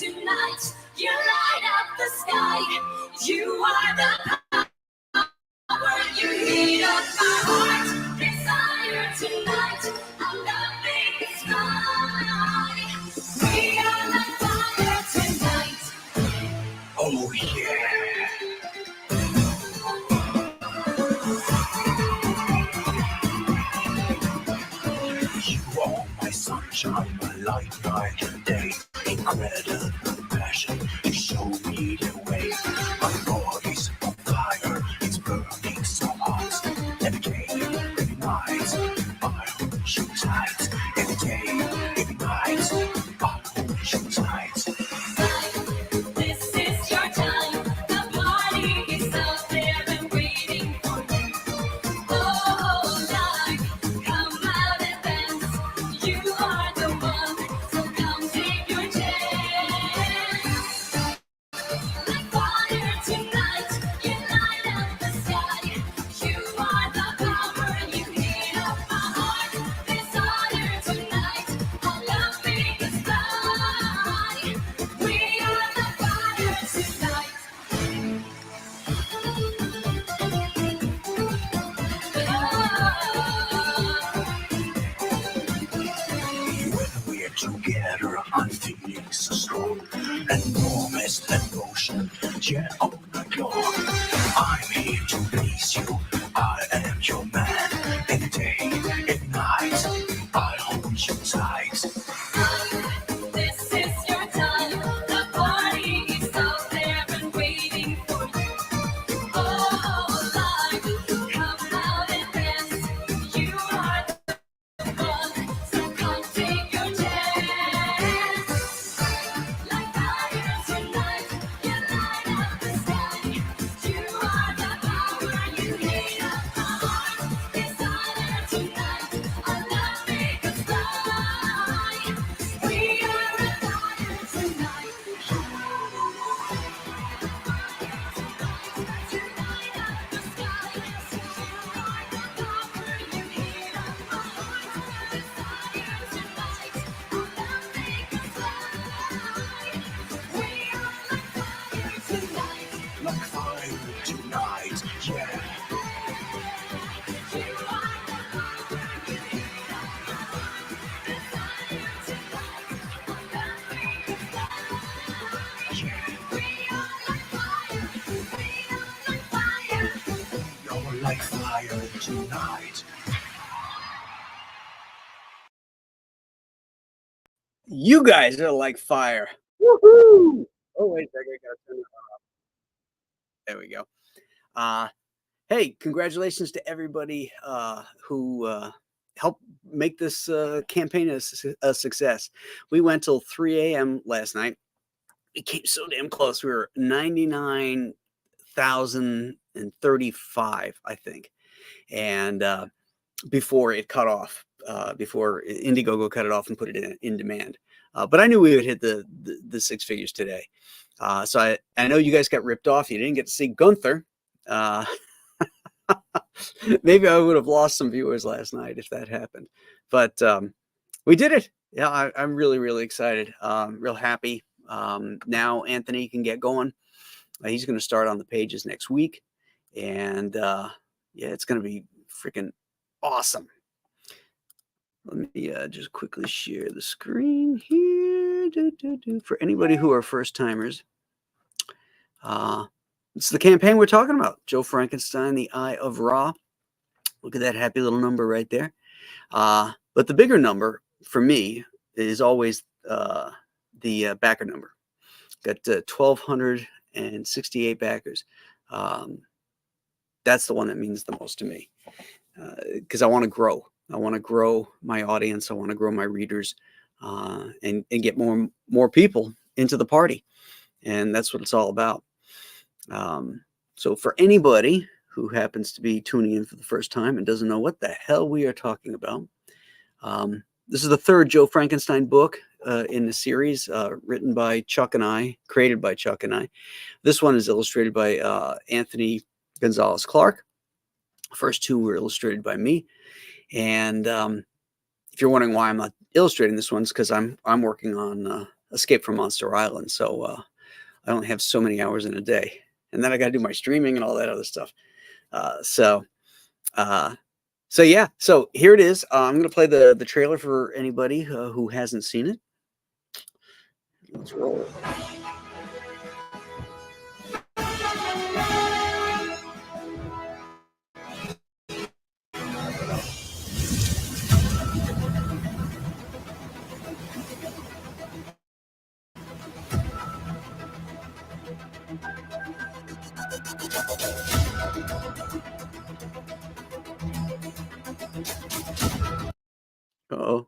tonight. You light up the sky. You are the power. You heat up my heart. Desire tonight. Our love is fly. We are like fire tonight. Oh yeah. You are my sunshine, my light, night and day. Incredible passion, you show me the way. My body's on fire, it's burning so hot. Every day, every night, I hold you tight. Every day, every night, I hold you tight. This is your time. The party is out there and waiting for you. Oh, life, come out and dance. You are the one, so come take your chance. Like fire tonight, you light up the sky. You are the power, you heat up my heart. Desire tonight, our love make us fly. We are the fire tonight. When we're together, I'm feeling so strong. Enormous emotion, yeah, all night long. I'm here to please you, I am your man. Every day, every night, I hold you tight. This is your time. The party is out there and waiting for you. Oh, life, come out and dance. You are the one, so come take your chance. Like fire tonight, you light up the sky. You are the power, you heat up my heart. Desire tonight, our love make us fly. We are the fire tonight. You light up the sky. You are the power, you heat up my heart. Desire tonight, our love make us fly. We are like fire tonight. Like fire tonight, yeah. You are the power, you heat up my heart. Desire tonight, our love make us fly. We are like fire, we are like fire. You're like fire tonight. You guys are like fire. Woohoo! Oh, wait a second. I gotta turn it off. There we go. Hey, congratulations to everybody who helped make this campaign a success. We went till 3 a.m. last night. We came so damn close. We were 99,035, I think. And before it cut off, before Indiegogo cut it off and put it in demand. But I knew we would hit the six figures today. So I know you guys got ripped off. You didn't get to see Gunther. Maybe I would have lost some viewers last night if that happened. But we did it. Yeah, I'm really, really excited. Real happy. Now Anthony can get going. He's going to start on the pages next week. And yeah, it's going to be freaking awesome. Let me just quickly share the screen here. For anybody who are first timers, it's the campaign we're talking about. Joe Frankenstein, The Eye of Ra. Look at that happy little number right there. But the bigger number for me is always the backer number. Got 1,268 backers. That's the one that means the most to me because I want to grow. I want to grow my audience. I want to grow my readers and get more people into the party. And that's what it's all about. So for anybody who happens to be tuning in for the first time and doesn't know what the hell we are talking about, this is the third Joe Frankenstein book in the series, written by Chuck and I, created by Chuck and I. This one is illustrated by Anthony Gonzalez Clark. The first two were illustrated by me. And if you're wondering why I'm not illustrating this one, it's because I'm working on Escape from Monster Island. So I only have so many hours in a day, and then I got to do my streaming and all that other stuff. So yeah. So here it is. I'm going to play the trailer for anybody who hasn't seen it. Let's roll. Uh-oh.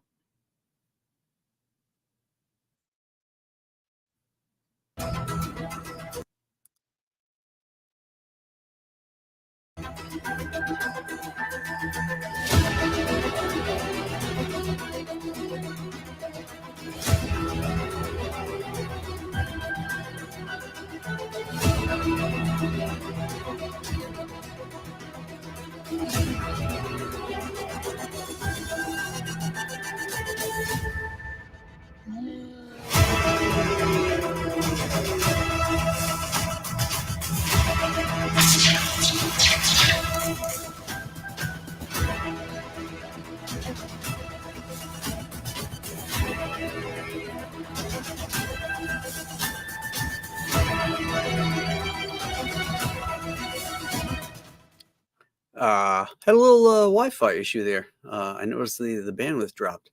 Had a little Wi-Fi issue there. I noticed the bandwidth dropped.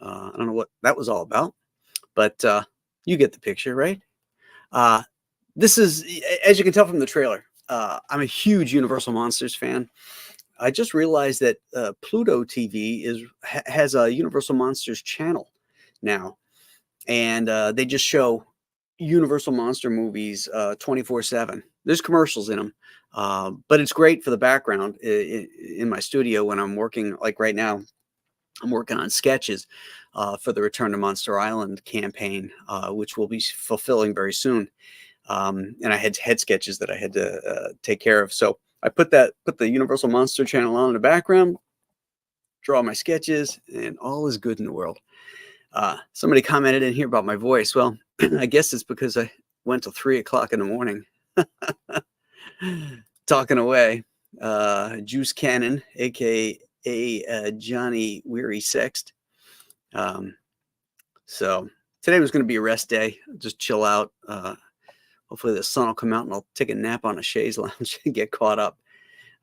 I don't know what that was all about, but you get the picture, right? This is, as you can tell from the trailer, I'm a huge Universal Monsters fan. I just realized that Pluto TV has a Universal Monsters channel now, and they just show Universal Monster movies 24/7. There's commercials in them, but it's great for the background in my studio when I'm working. Like right now, I'm working on sketches for the Return to Monster Island campaign, which will be fulfilling very soon. And I had head sketches that I had to take care of. So I put the Universal Monster channel on in the background, draw my sketches, and all is good in the world. Somebody commented in here about my voice. Well, I guess it's because I went till 3 o'clock in the morning talking away. Juice Cannon, aka Johnny Weary Sext. So today was going to be a rest day. Just chill out. Hopefully the sun will come out and I'll take a nap on a chaise lounge and get caught up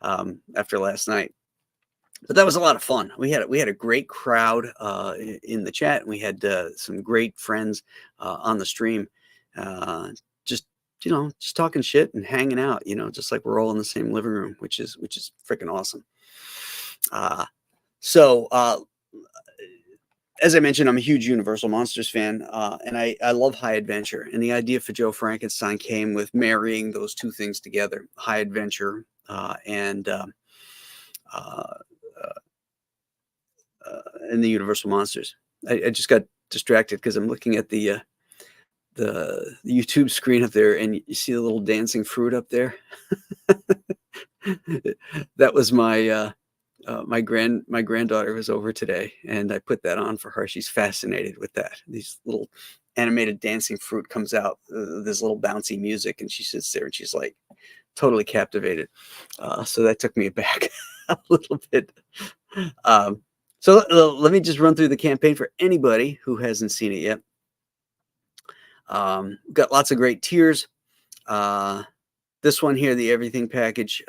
after last night. But that was a lot of fun. We had a great crowd in the chat. And we had some great friends on the stream, just talking shit and hanging out. Just like we're all in the same living room, which is freaking awesome. So as I mentioned, I'm a huge Universal Monsters fan, and I love high adventure. And the idea for Joe Frankenstein came with marrying those two things together: high adventure and the Universal Monsters. I just got distracted because I'm looking at the YouTube screen up there, and you see the little dancing fruit up there. That was my granddaughter was over today, and I put that on for her. She's fascinated with that. These little animated dancing fruit comes out, this little bouncy music, and she sits there and she's like totally captivated. So that took me back a little bit. So let me just run through the campaign for anybody who hasn't seen it yet. Got lots of great tiers. This one here, the everything package,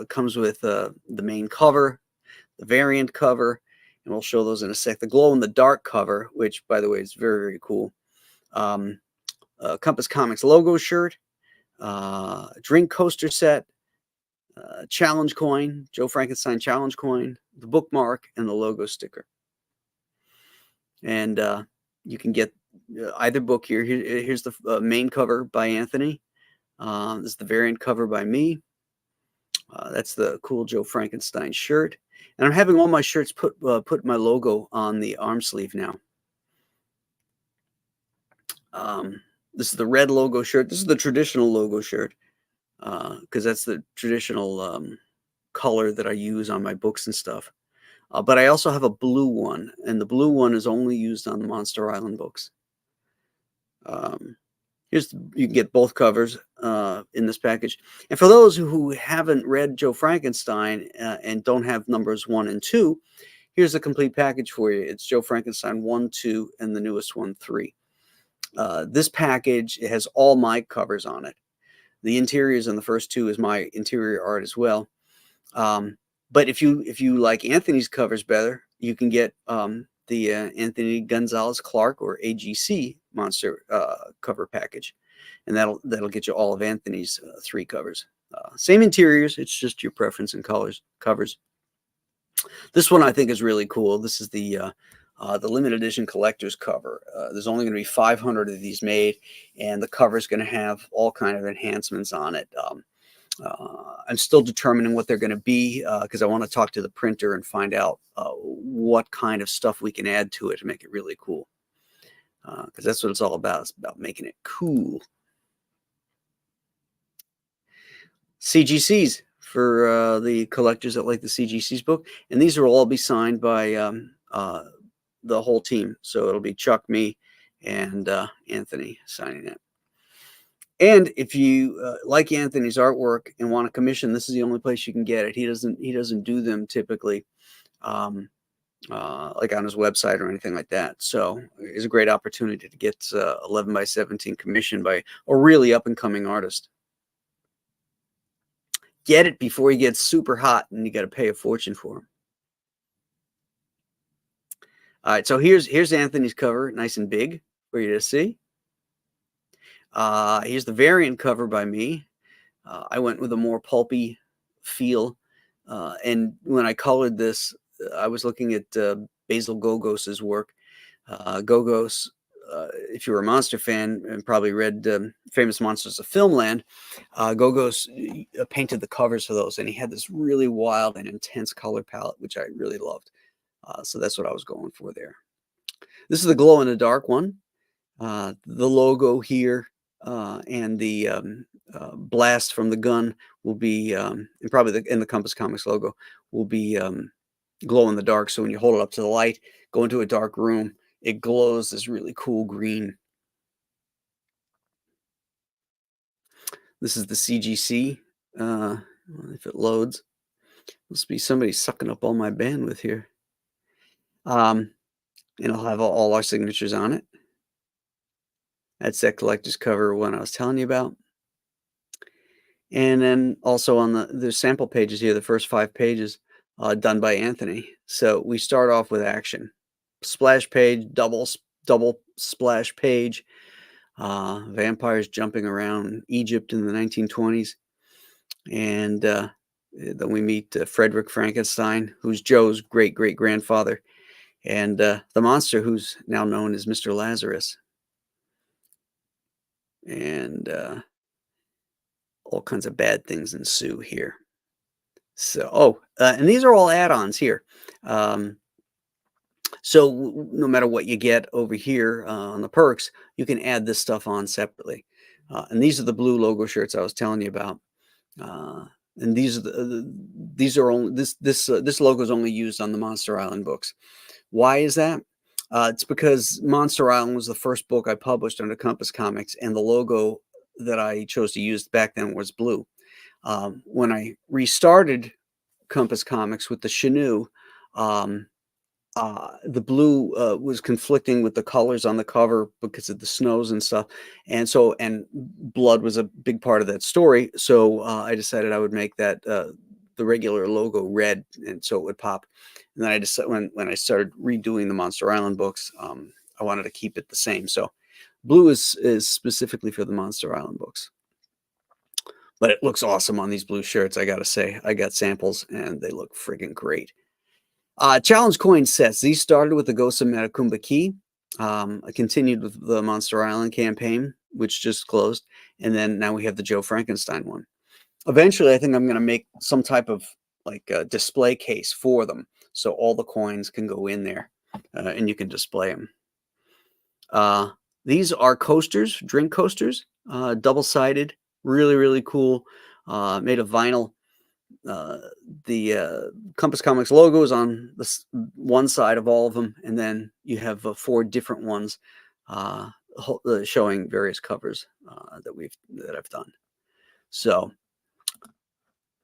comes with the main cover, the variant cover, and we'll show those in a sec. The glow in the dark cover, which by the way is very, very cool. Compass Comics logo shirt, drink coaster set, challenge coin, Joe Frankenstein challenge coin, the bookmark, and the logo sticker. And you can get either book here. Here's the main cover by Anthony. This is the variant cover by me. That's the cool Joe Frankenstein shirt. And I'm having all my shirts put my logo on the arm sleeve now. This is the red logo shirt. This is the traditional logo shirt because that's the traditional color that I use on my books and stuff. But I also have a blue one, and the blue one is only used on the Monster Island books. You can get both covers in this package. And for those who haven't read Joe Frankenstein and don't have numbers 1 and 2, here's a complete package for you. It's Joe Frankenstein 1, 2, and the newest one, 3. This package, it has all my covers on it. The interiors on the first 2 is my interior art as well. But if you like Anthony's covers better, you can get the Anthony Gonzalez Clark, or AGC, monster cover package, and that'll get you all of Anthony's 3 covers. Same interiors, it's just your preference in covers. This one I think is really cool. This is the limited edition collector's cover. There's only going to be 500 of these made, and the cover is going to have all kind of enhancements on it. I'm still determining what they're going to be because I want to talk to the printer and find out what kind of stuff we can add to it to make it really cool. Because that's what it's all about. It's about making it cool. CGCs for the collectors that like the CGCs book. And these will all be signed by the whole team. So it'll be Chuck, me, and Anthony signing it. And if you like Anthony's artwork and want to commission, this is the only place you can get it. He doesn't do them typically like on his website or anything like that. So it's a great opportunity to get 11 by 17 commissioned by a really up and coming artist. Get it before he gets super hot and you got to pay a fortune for him. All right, so here's Anthony's cover, nice and big for you to see. Here's the variant cover by me. I went with a more pulpy feel. And when I colored this, I was looking at Basil Gogos's work. Gogos, if you're a monster fan and probably read Famous Monsters of Filmland, Gogos painted the covers for those, and he had this really wild and intense color palette, which I really loved. So that's what I was going for there. This is the glow in the dark one. The logo here and the blast from the gun will be, and probably the Compass Comics logo will be glow in the dark. So when you hold it up to the light, go into a dark room, it glows this really cool green. This is the CGC. If it loads, must be somebody sucking up all my bandwidth here. And it'll have all our signatures on it. That's that collector's cover one I was telling you about. And then also on the sample pages here, the first 5 pages done by Anthony. So we start off with action. Splash page, double splash page. Vampires jumping around Egypt in the 1920s. And then we meet Frederick Frankenstein, who's Joe's great-great-grandfather. And the monster, who's now known as Mr. Lazarus. And all kinds of bad things ensue here. So, and these are all add-ons here. So no matter what you get over here on the perks, you can add this stuff on separately. And these are the blue logo shirts I was telling you about. And these are only this logo is only used on the Monster Island books. Why is that? It's because Monster Island was the first book I published under Compass Comics, and the logo that I chose to use back then was blue. When I restarted Compass Comics with the Chenoo, the blue was conflicting with the colors on the cover because of the snows and stuff. And blood was a big part of that story. So I decided I would make that the regular logo red, and so it would pop. And then I decided when I started redoing the Monster Island books, I wanted to keep it the same. So blue is specifically for the Monster Island books. But it looks awesome on these blue shirts, I got to say. I got samples, and they look friggin' great. Challenge coin sets. These started with the Ghosts of Metakumba Key. I continued with the Monster Island campaign, which just closed. And then now we have the Joe Frankenstein one. Eventually, I think I'm going to make some type of like a display case for them, so all the coins can go in there and you can display them. These are coasters, drink coasters, double-sided, really, really cool, made of vinyl. The Compass Comics logo is on the one side of all of them, and then you have 4 different ones showing various covers that I've done. So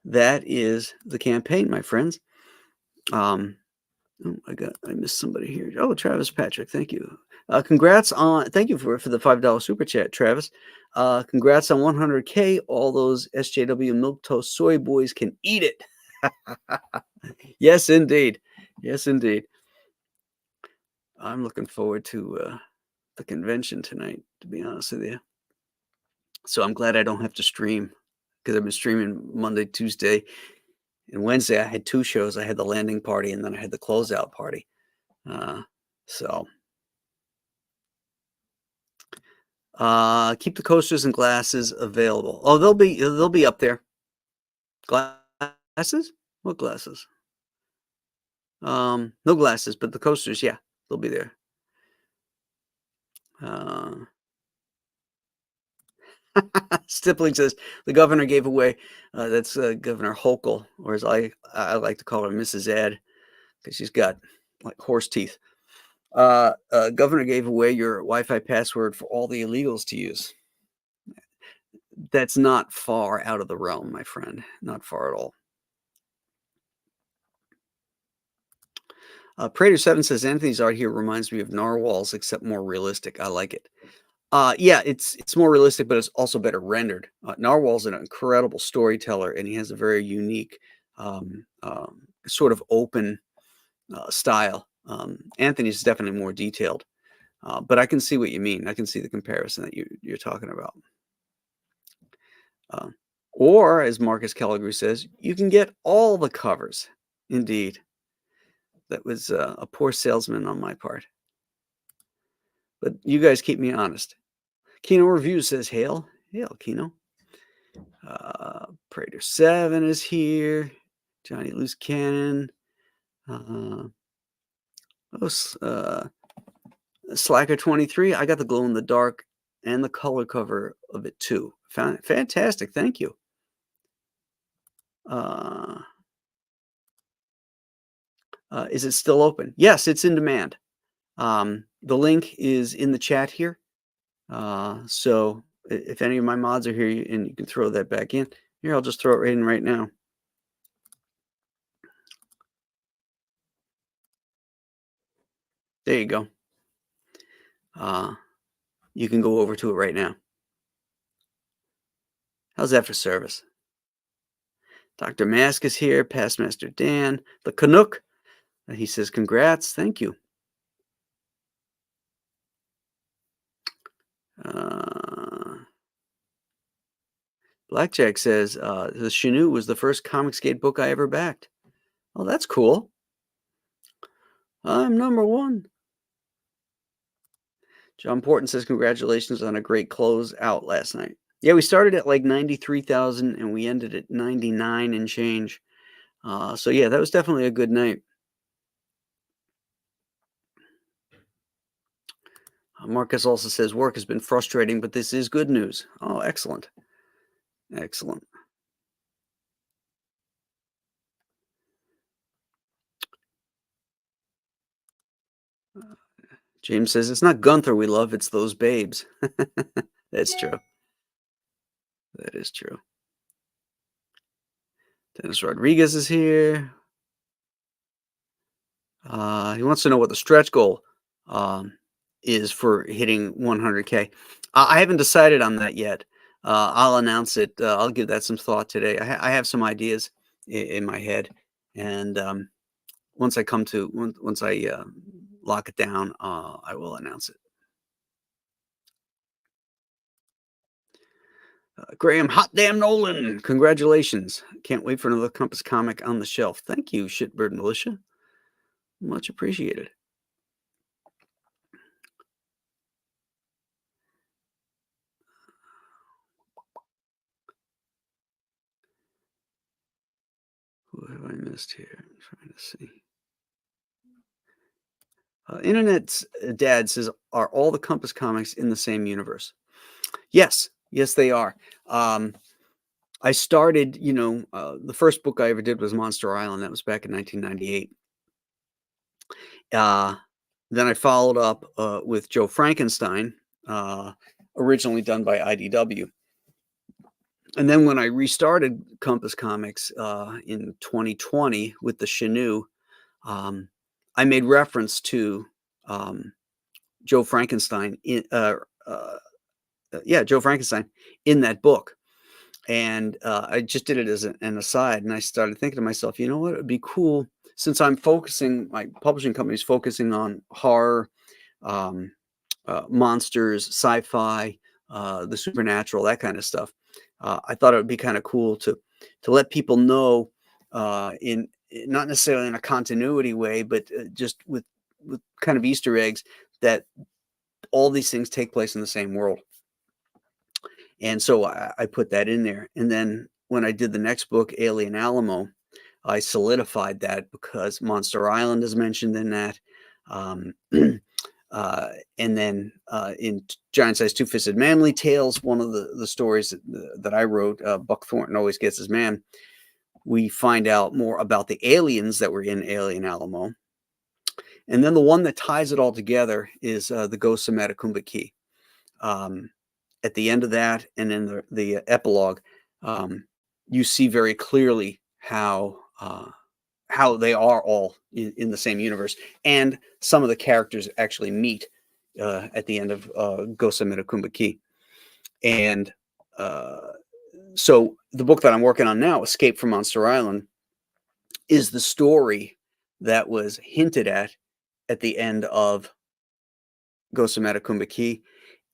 that is the campaign, my friends. Oh, I missed somebody here. Oh, Travis Patrick, thank you. Congrats on, thank you for the $5 super chat, Travis. Congrats on 100K. All those SJW milk toast soy boys can eat it. Yes, indeed. Yes, indeed. I'm looking forward to the convention tonight, to be honest with you. So I'm glad I don't have to stream, because I've been streaming Monday, Tuesday, and Wednesday. I had 2 shows. I had the landing party, and then I had the closeout party. So keep the coasters and glasses available. Oh, they'll be up there. Glasses? What glasses? No glasses, but the coasters, yeah, they'll be there. Stippling says the governor gave away. That's Governor Hochul, or as I like to call her, Mrs. Ed, because she's got like horse teeth. Governor gave away your Wi-Fi password for all the illegals to use. That's not far out of the realm, my friend. Not far at all. Prater7 says Anthony's art here reminds me of Narwhals, except more realistic. I like it. Yeah, it's more realistic, but it's also better rendered. Narwhal's an incredible storyteller, and he has a very unique, sort of open style. Anthony's is definitely more detailed, but I can see what you mean. I can see the comparison that you're talking about. Or, as Marcus Calgary says, you can get all the covers. Indeed. That was a poor salesman on my part. But you guys keep me honest. Kino Review says, hail. Hail, Kino. Prater7 is here. Johnny Loose Cannon. Slacker 23. I got the glow in the dark and the color cover of it too. Fantastic. Thank you. Is it still open? Yes, it's in demand. The link is in the chat here. So if any of my mods are here and you can throw that back in, here, I'll just throw it right in right now. There you go. You can go over to it right now. How's that for service? Dr. Mask is here, Past Master Dan, the Canuck. He says, congrats, thank you. Blackjack says, the Chenu was the first Comicsgate book I ever backed. Oh, that's cool. I'm number 1. John Porton says, congratulations on a great close out last night. Yeah, we started at like 93,000 and we ended at 99 and change. So yeah, that was definitely a good night. Marcus also says, work has been frustrating, but this is good news. Oh, excellent. Excellent. James says, it's not Gunther we love, it's those babes. That's true. That is true. Dennis Rodriguez is here. He wants to know what the stretch goal is for hitting 100K. I haven't decided on that yet. I'll announce it. I'll give that some thought today. I have some ideas in my head, and once I lock it down, I will announce it. Graham, hot damn Nolan, congratulations. Can't wait for another Compass comic on the shelf. Thank you, Shitbird Militia. Much appreciated. Who have I missed here? I'm trying to see. Internet's dad says, are all the Compass comics in the same universe? Yes. Yes, they are. I started, the first book I ever did was Monster Island. That was back in 1998. Then I followed up with Joe Frankenstein originally done by IDW. And then when I restarted Compass Comics in 2020 with the Chenoo, I made reference to Joe Frankenstein Joe Frankenstein in that book. And I just did it as an aside. And I started thinking to myself, you know what, it'd be cool, since my publishing company is focusing on horror, monsters, sci-fi, the supernatural, that kind of stuff. I thought it would be kind of cool to let people know, in not necessarily in a continuity way, but just with kind of Easter eggs, that all these things take place in the same world. And so I put that in there. And then when I did the next book, Alien Alamo, I solidified that because Monster Island is mentioned in that. And then in Giant Size Two-Fisted Manly Tales, one of the stories that I wrote, Buck Thornton Always Gets His Man, we find out more about the aliens that were in Alien Alamo. And then the one that ties it all together is the Ghosts of Matacumba Key. At the end of that, and in the epilogue, you see very clearly how they are all in the same universe, and some of the characters actually meet at the end of Ghosts of Matacumba Key. And so the book that I'm working on now, Escape from Monster Island, is the story that was hinted at the end of Ghosts of Matacumba Key,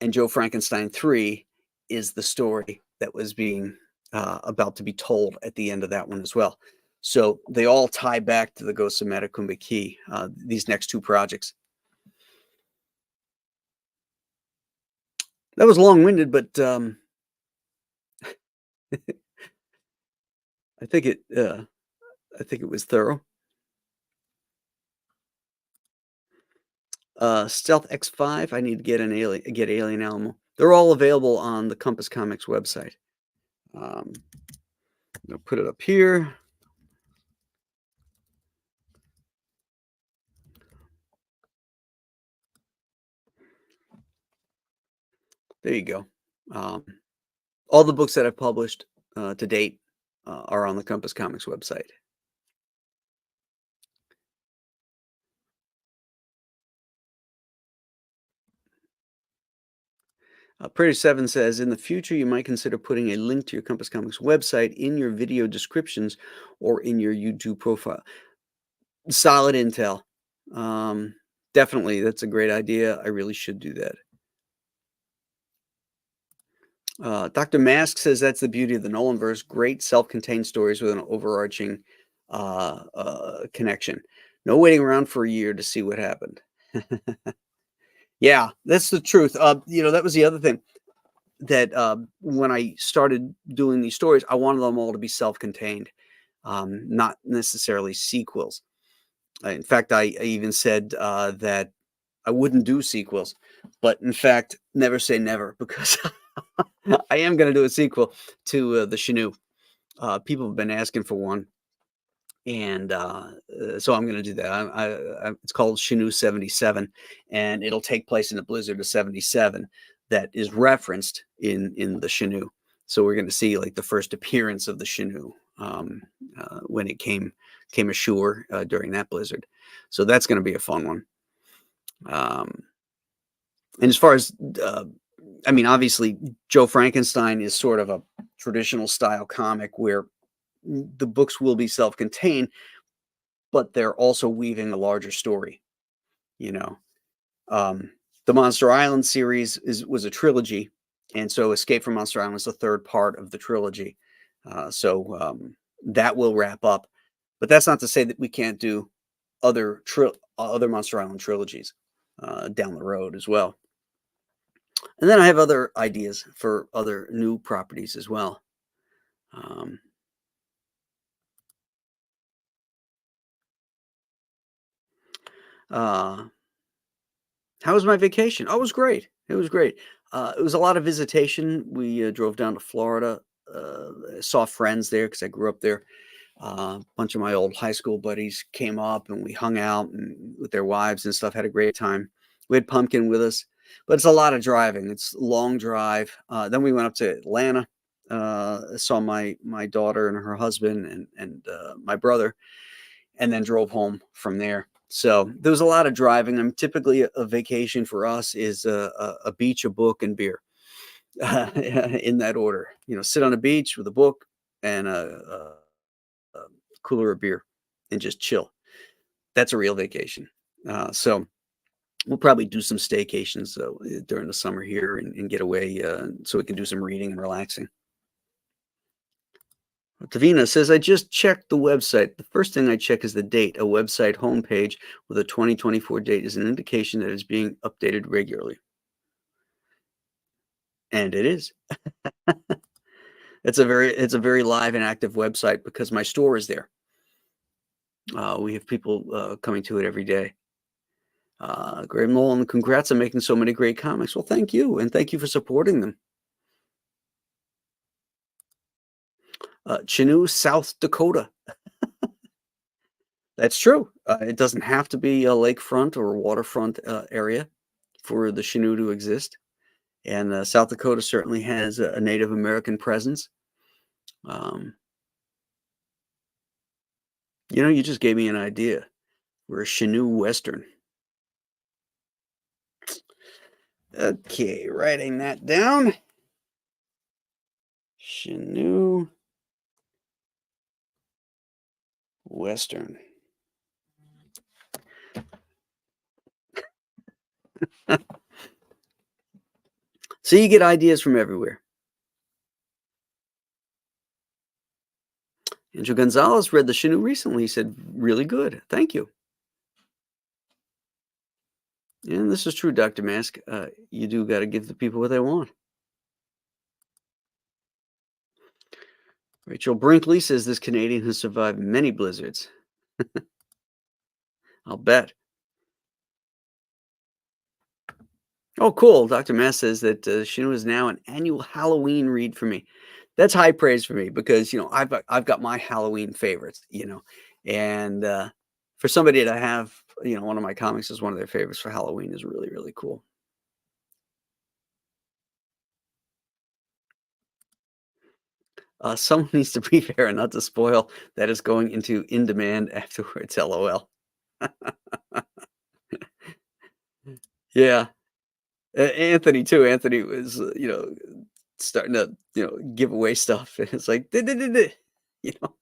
and Joe Frankenstein 3 is the story that was being about to be told at the end of that one as well. So they all tie back to the Ghosts of Matacumba Key, these next two projects. That was long-winded, but I think it was thorough. Stealth X5, I need to get Alien Alamo. They're all available on the Compass Comics website. I'm gonna put it up here. There you go. All the books that I've published to date are on the Compass Comics website. Prairie 7 says, in the future, you might consider putting a link to your Compass Comics website in your video descriptions or in your YouTube profile. Solid intel. Definitely, that's a great idea. I really should do that. Dr. Mask says that's the beauty of the Nolanverse. Great self-contained stories with an overarching connection. No waiting around for a year to see what happened. Yeah, that's the truth. That was the other thing, that when I started doing these stories, I wanted them all to be self-contained, not necessarily sequels. In fact, I even said that I wouldn't do sequels, but in fact, never say never, because I am going to do a sequel to the Chenoo. People have been asking for one, and so I'm going to do that. It's called Chenoo 77, and it'll take place in the blizzard of 77 that is referenced in the Chenoo. So we're going to see like the first appearance of the Chenoo when it came ashore during that blizzard. So that's going to be a fun one. And as far as obviously, Joe Frankenstein is sort of a traditional style comic where the books will be self-contained, but they're also weaving a larger story. The Monster Island series was a trilogy, and so Escape from Monster Island is the third part of the trilogy. So that will wrap up, but that's not to say that we can't do other Monster Island trilogies down the road as well. And then I have other ideas for other new properties as well. How was my vacation? Oh, it was great. It was great. It was a lot of visitation. We drove down to Florida, saw friends there because I grew up there. A bunch of my old high school buddies came up and we hung out and with their wives and stuff, had a great time. We had Pumpkin with us. but it's a lot of driving. It's a long drive. Then we went up to Atlanta, saw my daughter and her husband and my brother, and then drove home from there. So there was a lot of driving. Typically a vacation for us is a beach, a book, and beer, in that order. Sit on a beach with a book and a cooler of beer and just chill. That's a real vacation. So we'll probably do some staycations during the summer here and get away so we can do some reading and relaxing. Davina says, I just checked the website. The first thing I check is the date. A website homepage with a 2024 date is an indication that it's being updated regularly. And it is. It's a very live and active website because my store is there. We have people coming to it every day. Graham Nolan, congrats on making so many great comics. Well, thank you. And thank you for supporting them. Chinooh, South Dakota. That's true. It doesn't have to be a lakefront or a waterfront area for the Chinooh to exist. And South Dakota certainly has a Native American presence. You just gave me an idea. We're a Chinooh Western. Okay, writing that down. Chinooh Western. So you get ideas from everywhere. Andrew Gonzalez read the Chinooh recently. He said, really good. Thank you. And this is true, Dr. Mask. You do got to give the people what they want. Rachel Brinkley says this Canadian has survived many blizzards. I'll bet. Oh, cool. Dr. Mask says that Chinooh is now an annual Halloween read for me. That's high praise for me because, I've got my Halloween favorites, and for somebody to have, one of my comics is one of their favorites for Halloween is really, really cool. Someone needs to be fair and not to spoil that is going into in demand afterwards. LOL. Yeah. Anthony too. Anthony was, starting to, give away stuff. And it's like, you know.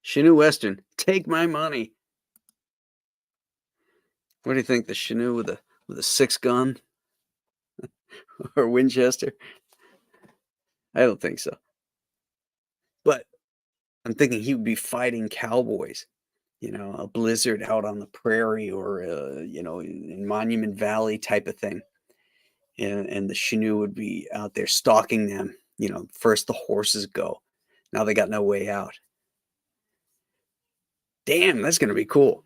Chinooh Western, take my money. What do you think? The Chinooh with a 6-gun or Winchester? I don't think so. But I'm thinking he would be fighting cowboys, a blizzard out on the prairie or in Monument Valley type of thing. And the Chinooh would be out there stalking them. First the horses go. Now they got no way out. Damn, that's going to be cool.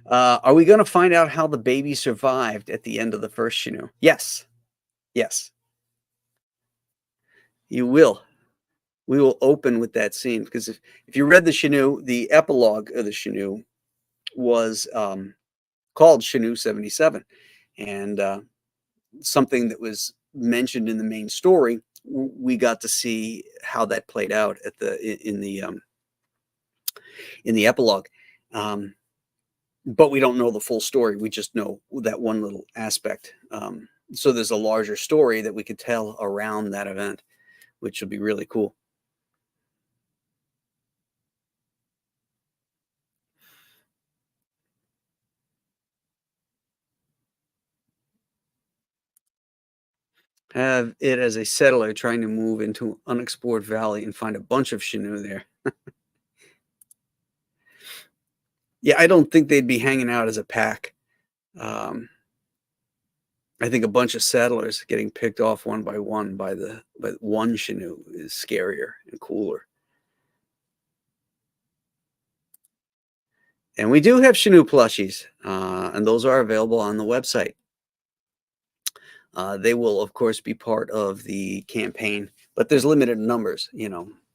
Are we going to find out how the baby survived at the end of the first Chinooh? Yes. Yes. You will. We will open with that scene because if you read the Chinooh, the epilogue of the Chinooh was called Chinooh 77. And something that was mentioned in the main story, we got to see how that played out in the epilogue. But we don't know the full story. We just know that one little aspect. So there's a larger story that we could tell around that event, which would be really cool. Have it as a settler trying to move into an unexplored valley and find a bunch of Chinooh there. Yeah, I don't think they'd be hanging out as a pack. I think a bunch of settlers getting picked off one by one by one Chinooh is scarier and cooler. And we do have Shanu plushies, and those are available on the website. They will, of course, be part of the campaign, but there's limited numbers.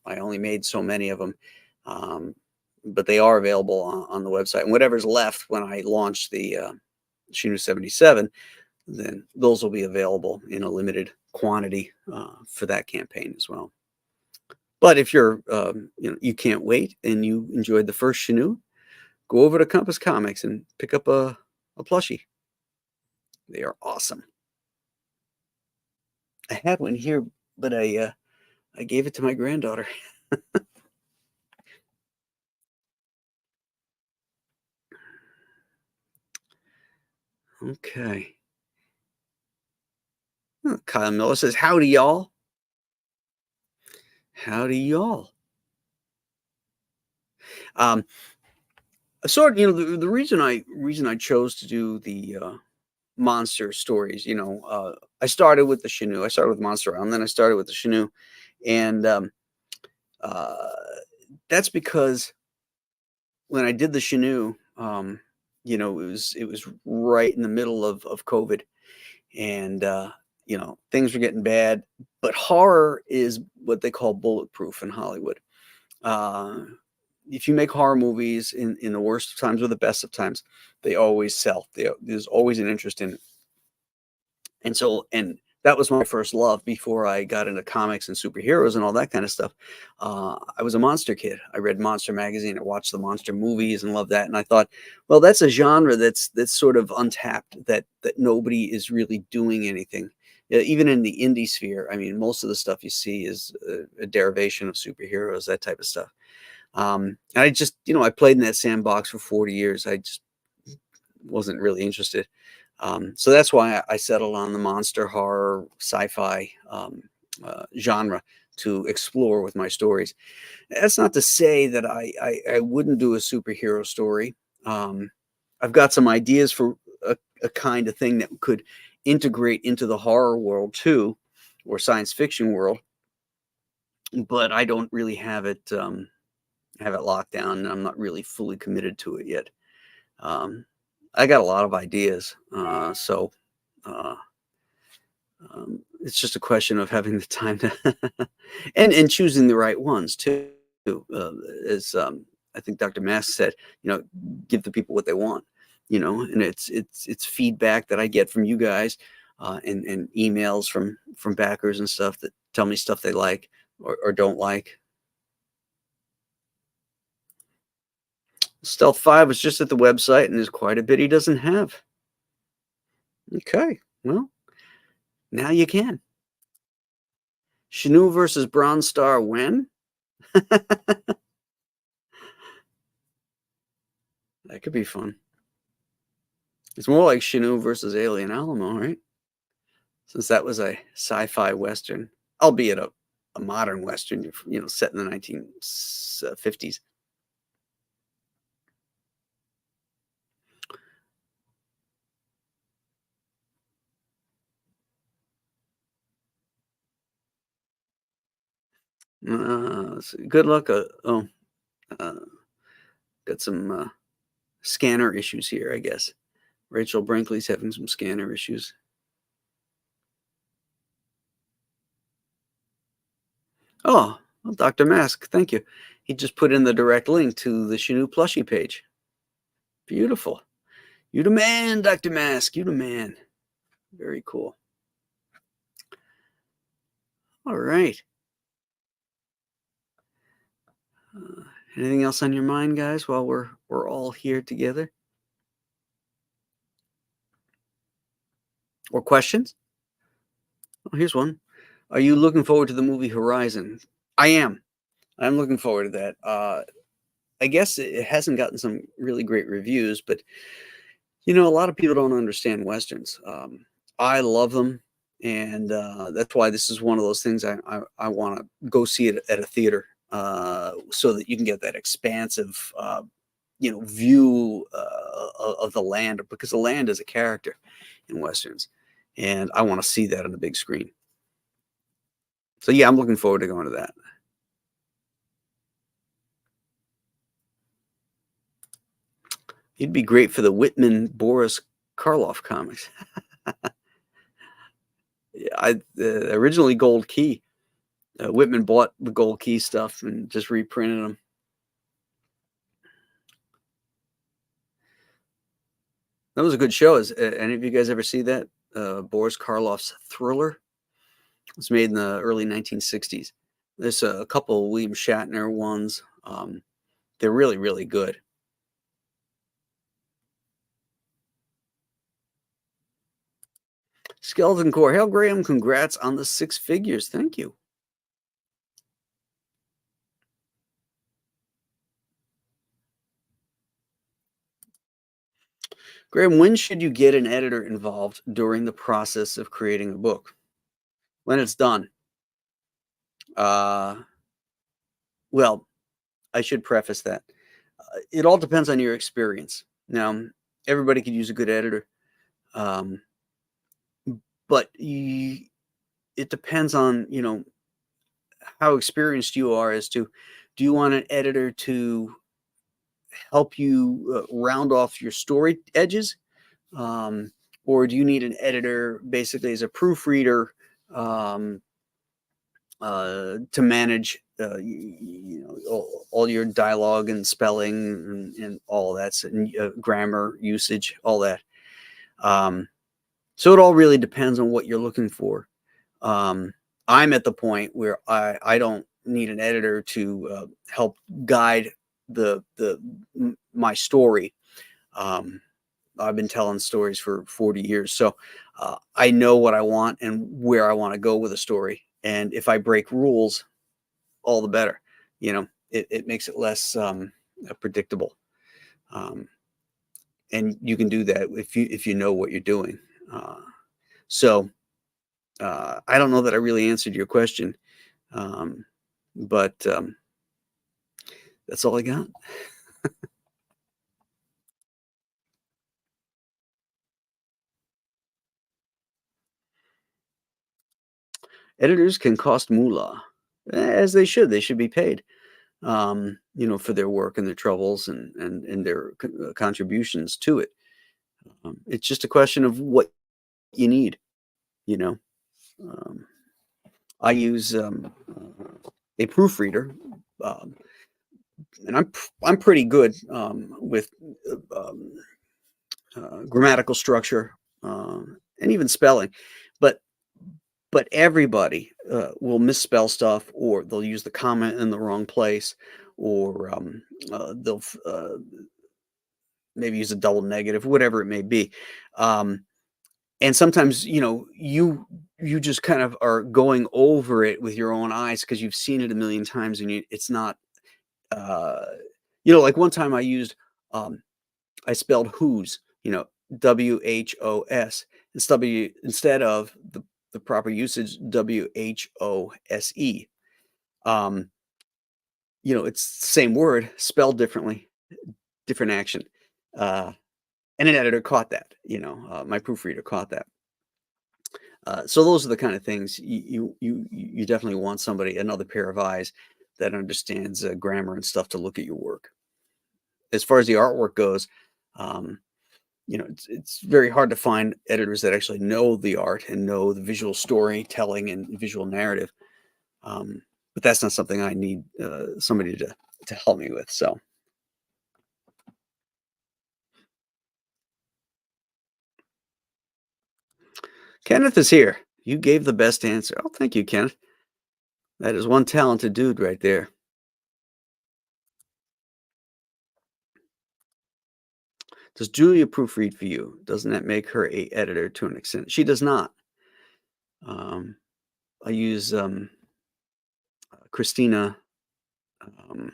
I only made so many of them, but they are available on the website. And whatever's left when I launch the Shinu 77, then those will be available in a limited quantity for that campaign as well. But if you're, you can't wait and you enjoyed the first Shinu, go over to Compass Comics and pick up a plushie. They are awesome. I had one here, but I gave it to my granddaughter. Okay. Kyle Miller says, "Howdy, y'all. Howdy, y'all." Um, sort of, the reason I chose to do the monster stories, I started with the Shinu. I started with Monster Island, then I started with the Shinu, and uh, that's because when I did the Shinu, it was right in the middle of COVID, and things were getting bad. But horror is what they call bulletproof in Hollywood. Uh, if you make horror movies in the worst of times or the best of times, they always sell. There's always an interest in it. And that was my first love before I got into comics and superheroes and all that kind of stuff. I was a monster kid. I read Monster Magazine. I watched the monster movies and loved that. And I thought, well, that's a genre that's sort of untapped, that nobody is really doing anything. Even in the indie sphere, I mean, most of the stuff you see is a derivation of superheroes, that type of stuff. And I just, I played in that sandbox for 40 years. I just wasn't really interested. So that's why I settled on the monster horror sci-fi genre to explore with my stories. That's not to say that I wouldn't do a superhero story. I've got some ideas for a kind of thing that could integrate into the horror world too, or science fiction world, but I don't really have it locked down, and I'm not really fully committed to it yet. I got a lot of ideas, so it's just a question of having the time to and choosing the right ones too. As I think Dr. Mask said, give the people what they want. And it's feedback that I get from you guys, and emails from backers and stuff that tell me stuff they like or don't like. Stealth 5 was just at the website, and there's quite a bit he doesn't have. Okay, well, now you can. Shanu versus Bronze Star when? That could be fun. It's more like Shanu versus Alien Alamo, right? Since that was a sci-fi western, albeit a modern western, set in the 1950s. Good luck. Got some scanner issues here, I guess. Rachel Brinkley's having some scanner issues. Oh, well, Dr. Mask, thank you. He just put in the direct link to the Shanu plushie page. Beautiful. You the man, Dr. Mask. You the man. Very cool. All right. Anything else on your mind, guys, while we're all here together? Or questions? Oh, here's one. Are you looking forward to the movie Horizon? I am. I'm looking forward to that. I guess it hasn't gotten some really great reviews, but a lot of people don't understand westerns. I love them, and that's why this is one of those things I want to go see it at a theater, so that you can get that expansive, view of the land, because the land is a character in westerns, and I want to see that on the big screen. So yeah, I'm looking forward to going to that. He'd be great for the Whitman Boris Karloff comics. Yeah, originally Gold Key. Whitman bought the Gold Key stuff and just reprinted them. That was a good show. Has any of you guys ever see that? Boris Karloff's Thriller. It was made in the early 1960s. There's a couple of William Shatner ones. They're really, really good. Skeleton Core. Hail Graham, congrats on the 6 figures. Thank you. Graham, when should you get an editor involved during the process of creating a book? When it's done. Well, I should preface that. It all depends on your experience. Now, everybody could use a good editor. But it depends on, how experienced you are as to, do you want an editor to help you round off your story edges? Or do you need an editor basically as a proofreader to manage all your dialogue and spelling and all that, and grammar usage, all that. So it all really depends on what you're looking for. I'm at the point where I don't need an editor to help guide my story. I've been telling stories for 40 years, so I know what I want and where I want to go with a story. And if I break rules, all the better. It makes it less predictable. And you can do that if you know what you're doing. So I don't know that I really answered your question, but that's all I got. Editors can cost moolah, as they should. They should be paid, for their work and their troubles and their contributions to it. It's just a question of what you need, you know. I use a proofreader, and I'm pretty good with grammatical structure and even spelling, but everybody will misspell stuff, or they'll use the comma in the wrong place, or they'll maybe use a double negative, whatever it may be. And sometimes, you just kind of are going over it with your own eyes because you've seen it a million times, and it's not, like one time I spelled whose, WHOS, instead of the proper usage, WHOSE. It's the same word spelled differently, different action. And an editor caught that, my proofreader caught that. So those are the kind of things you definitely want another pair of eyes that understands grammar and stuff to look at your work. As far as the artwork goes, it's very hard to find editors that actually know the art and know the visual storytelling and visual narrative. But that's not something I need somebody to help me with. So. Kenneth is here. You gave the best answer. Oh, thank you, Kenneth. That is one talented dude right there. Does Julia proofread for you? Doesn't that make her a editor to an extent? She does not. I use Christina. Oh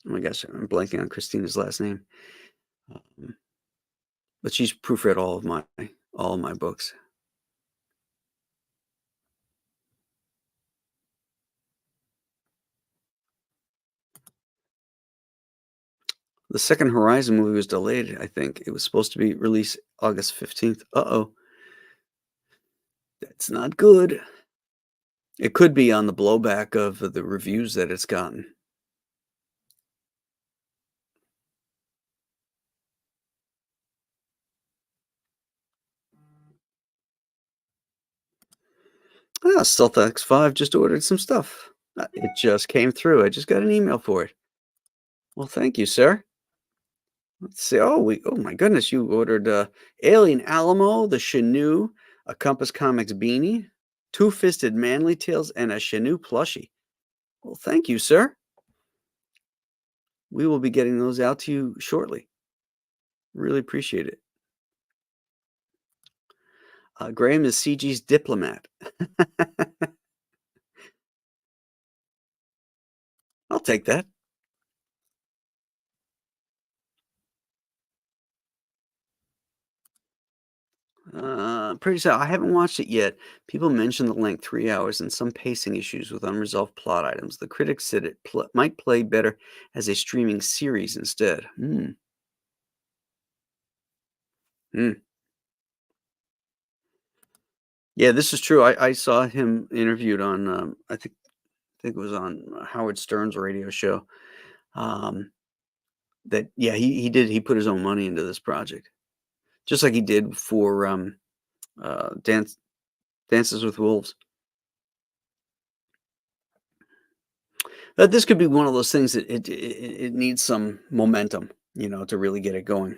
my gosh, I'm blanking on Christina's last name. But she's proofread all of my books. The second Horizon movie was delayed, I think. It was supposed to be released August 15th. Uh-oh. That's not good. It could be on the blowback of the reviews that it's gotten. Ah, Stealth X5 just ordered some stuff. It just came through. I just got an email for it. Well, thank you, sir. Let's see. Oh my goodness, you ordered Alien Alamo, the Shanu, a Compass Comics beanie, Two-Fisted Manly Tails, and a Shanu plushie. Well, thank you, sir. We will be getting those out to you shortly. Really appreciate it. Graham is CG's diplomat. I'll take that. Pretty sure I haven't watched it yet. People mention the length, 3 hours, and some pacing issues with unresolved plot items. The critics said it might play better as a streaming series instead. Hmm. Yeah, this is true. I saw him interviewed on, I think it was on Howard Stern's radio show. Um, that yeah, he put his own money into this project, just like he did for Dances with Wolves. This could be one of those things that it needs some momentum, to really get it going.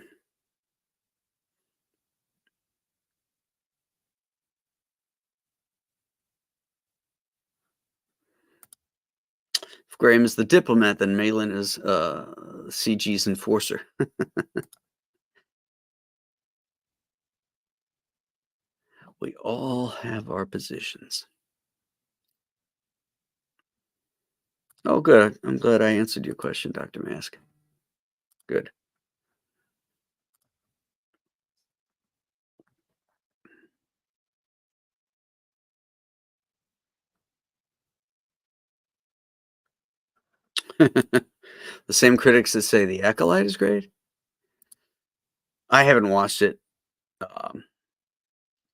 If Graham is the diplomat, then Malin is CG's enforcer. We all have our positions. Oh, good. I'm glad I answered your question, Dr. Mask. Good. The same critics that say The Acolyte is great? I haven't watched it. Um,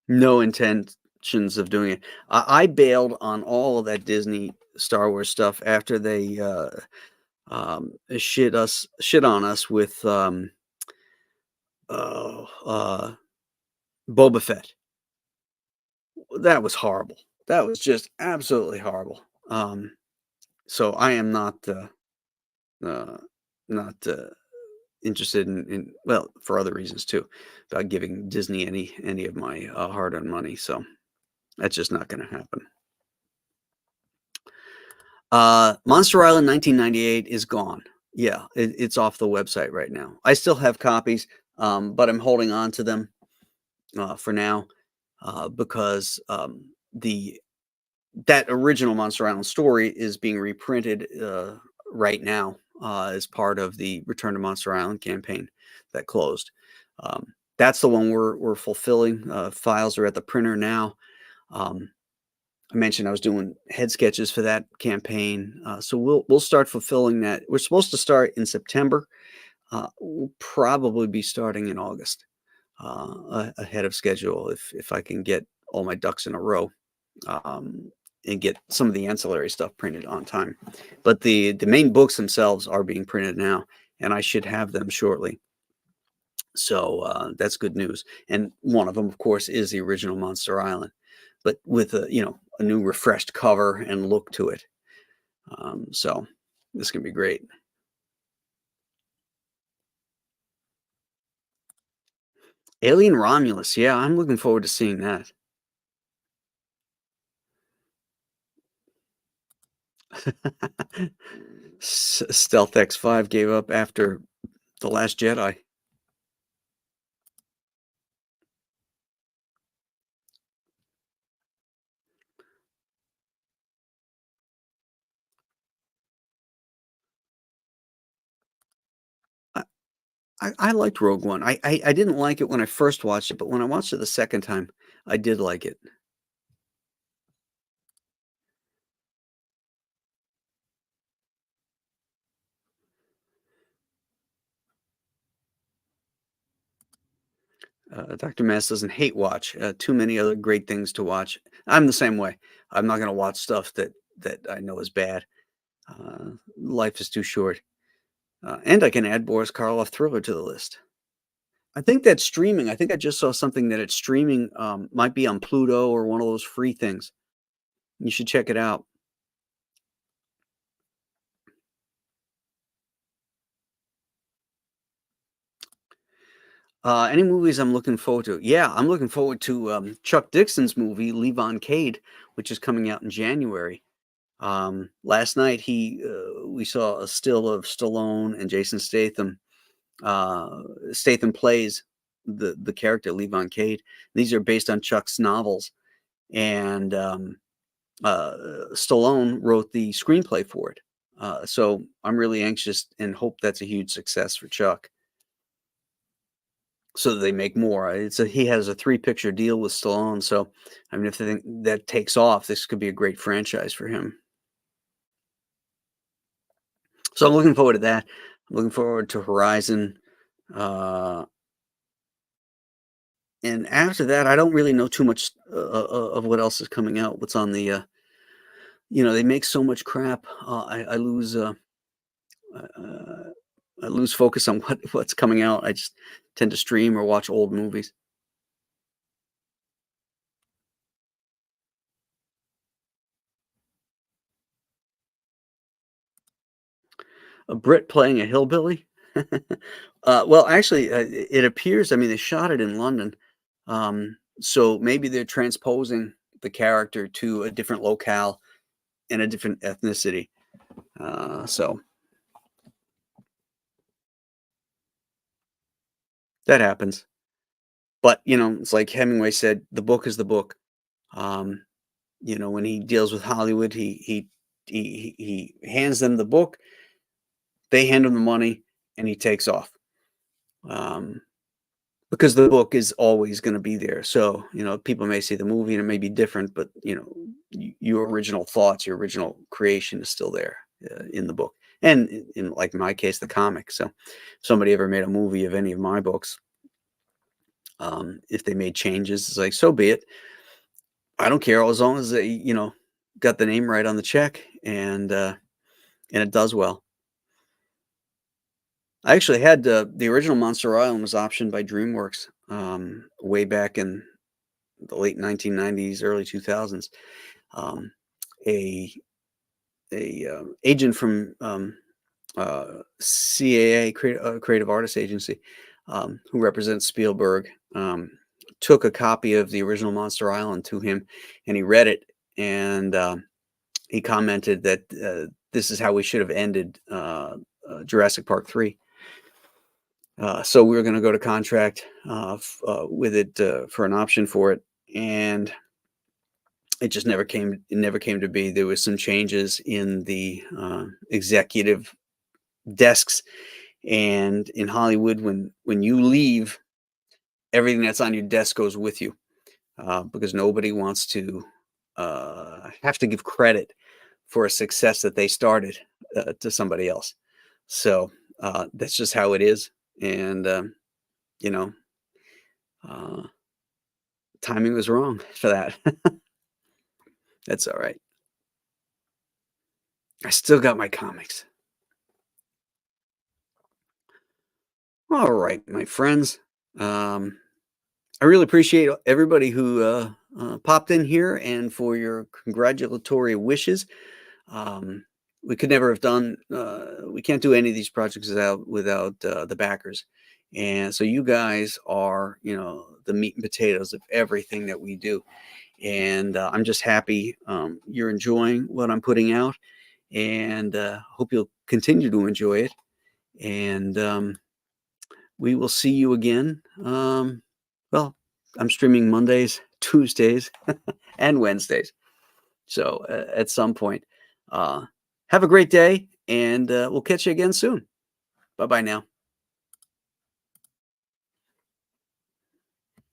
no intentions of doing it. I bailed on all of that Disney Star Wars stuff after they shit on us with oh, Boba Fett. That was horrible. That was just absolutely horrible. So I am uh, not interested in, well, for other reasons too, about giving Disney any of my hard-earned money. So that's just not going to happen. Monster Island 1998 is gone. Yeah, it's off the website right now. I still have copies, but I'm holding on to them for now because the that original Monster Island story is being reprinted right now as part of the Return to Monster Island campaign that closed. That's the one we're fulfilling. Files are at the printer now. Um, I mentioned I was doing head sketches for that campaign, so we'll start fulfilling that. We're supposed to start in September. We'll probably be starting in August, ahead of schedule if I can get all my ducks in a row. And get some of the ancillary stuff printed on time. But the main books themselves are being printed now, and I should have them shortly. So that's good news. And one of them, of course, is the original Monster Island, but with a new refreshed cover and look to it. So this can be great. Alien Romulus, yeah, I'm looking forward to seeing that. Stealth X5 gave up after The Last Jedi. I liked Rogue One. I didn't like it when I first watched it, but when I watched it the second time, I did like it. Dr. Mass doesn't hate watch. Too many other great things to watch. I'm the same way. I'm not going to watch stuff that I know is bad. Life is too short. And I can add Boris Karloff Thriller to the list. I think that's streaming. I think I just saw something that it's streaming. Might be on Pluto or one of those free things. You should check it out. Any movies I'm looking forward to? Yeah, I'm looking forward to Chuck Dixon's movie Levon Cade, which is coming out in January. Last night we saw a still of Stallone and Jason Statham. Statham plays the character Levon Cade. These are based on Chuck's novels, and Stallone wrote the screenplay for it. So I'm really anxious and hope that's a huge success for Chuck, so that they make more. He has a 3 picture deal with Stallone, so I mean, if they think that takes off, this could be a great franchise for him. So I'm looking forward to that. I'm looking forward to Horizon. Uh, and after that, I don't really know too much of what else is coming out. What's on the, they make so much crap. Uh, I lose focus on what's coming out. I just tend to stream or watch old movies. A Brit playing a hillbilly. Well, actually, it appears. I mean, they shot it in London, so maybe they're transposing the character to a different locale and a different ethnicity. So that happens. But it's like Hemingway said, "The book is the book." Um, when he deals with Hollywood, he hands them the book, they hand him the money, and he takes off. Um, because the book is always going to be there. So, people may see the movie and it may be different, but your original thoughts, your original creation is still there in the book. And in like my case, the comic. So, if somebody ever made a movie of any of my books, if they made changes, it's like, so be it. I don't care, as long as they, got the name right on the check, and it does well. I actually had the original Monster Island was optioned by DreamWorks way back in the late 1990s, early 2000s. Um, a agent from CAA, Creative Artists Agency, who represents Spielberg, took a copy of the original Monster Island to him, and he read it, and he commented that this is how we should have ended Jurassic Park 3. So we were going to go to contract with it for an option for it, and it just never came. It never came to be. There was some changes in the executive desks, and in Hollywood, when you leave, everything that's on your desk goes with you, because nobody wants to have to give credit for a success that they started to somebody else. So that's just how it is, and you know, uh, timing was wrong for that. That's all right. I still got my comics. All right, my friends. Um, I really appreciate everybody who popped in here and for your congratulatory wishes. Um, we could never have done. We can't do any of these projects without the backers, and so you guys are, the meat and potatoes of everything that we do. And I'm just happy you're enjoying what I'm putting out, and hope you'll continue to enjoy it. And we will see you again. Well, I'm streaming Mondays, Tuesdays, and Wednesdays. So at some point, uh, have a great day, and we'll catch you again soon. Bye bye now.